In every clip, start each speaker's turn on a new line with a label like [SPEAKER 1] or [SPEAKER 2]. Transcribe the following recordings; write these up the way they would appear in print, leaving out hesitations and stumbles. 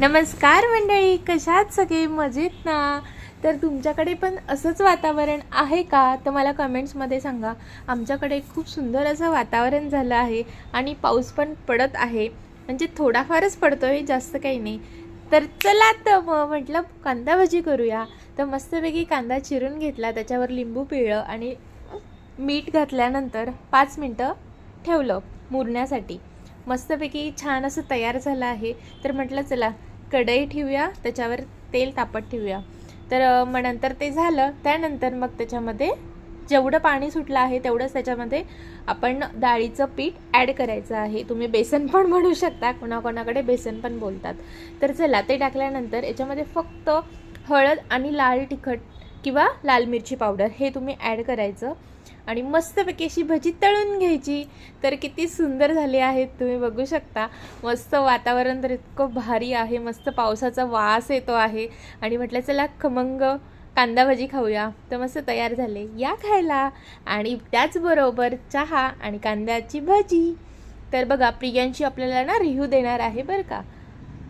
[SPEAKER 1] नमस्कार मंडळी, कशात सगळे मजेत ना? तर तुमच्याकडे पण असंच वातावरण आहे का? तर मला कमेंट्समध्ये सांगा. आमच्याकडे खूप सुंदर असं वातावरण झालं आहे आणि पाऊस पण पडत आहे, म्हणजे थोडाफारच पडतोय, जास्त काही नाही. तर चला तर मग म्हटलं कांदा भजी करूया. तर मस्तपैकी कांदा चिरून घेतला, त्याच्यावर लिंबू पिळलं आणि मीठ घातल्यानंतर 5 मिनटं ठेवलं मुरण्यासाठी. मस्तपैकी छान असं तयार झालं आहे. तर म्हटलं चला कढई ठेवूया, त्याच्यावर तेल तापत ठेवूया. तर मग नंतर ते झालं, त्यानंतर मग त्याच्यामध्ये जेवढं पाणी सुटलं आहे तेवढंच त्याच्यामध्ये आपण डाळीचं पीठ ॲड करायचं आहे. तुम्ही बेसन पण म्हणू शकता, कोणाकोणाकडे बेसन पण बोलतात. तर चला ते टाकल्यानंतर याच्यामध्ये फक्त हळद आणि लाल तिखट किंवा लाल मिरची पावडर हे तुम्ही ॲड करायचं आणि मस्तपैकी अशी भजी तळून घ्यायची. तर किती सुंदर झाली आहेत, तुम्ही बघू शकता. मस्त वातावरण तर इतकं भारी आहे, मस्त पावसाचा वास येतो आहे आणि म्हटलं चला खमंग कांदा भजी खाऊया. तर मस्त तयार झाले, या खायला. आणि त्याचबरोबर चहा आणि कांद्याची भजी. तर बघा, प्रियांशी आपल्याला ना रिव्ह्यू देणार आहे बरं का.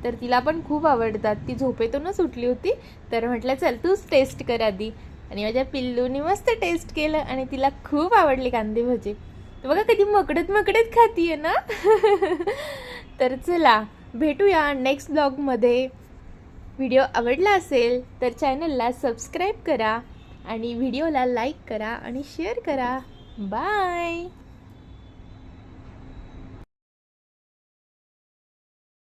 [SPEAKER 1] तर तिला पण खूप आवडतात, ती झोपेतूनच उठली होती. तर म्हटलं चल तूच टेस्ट कर आधी. आणि माझ्या पिल्लूनी मस्त टेस्ट केलं आणि तिला खूप आवडली कांदे भजी. तर बघा कधी मकडत मकडत खातीये ना. तर चला भेटूया नेक्स्ट ब्लॉगमध्ये. व्हिडिओ आवडला असेल तर चॅनलला सबस्क्राईब करा आणि व्हिडिओला लाईक करा आणि शेअर करा. बाय.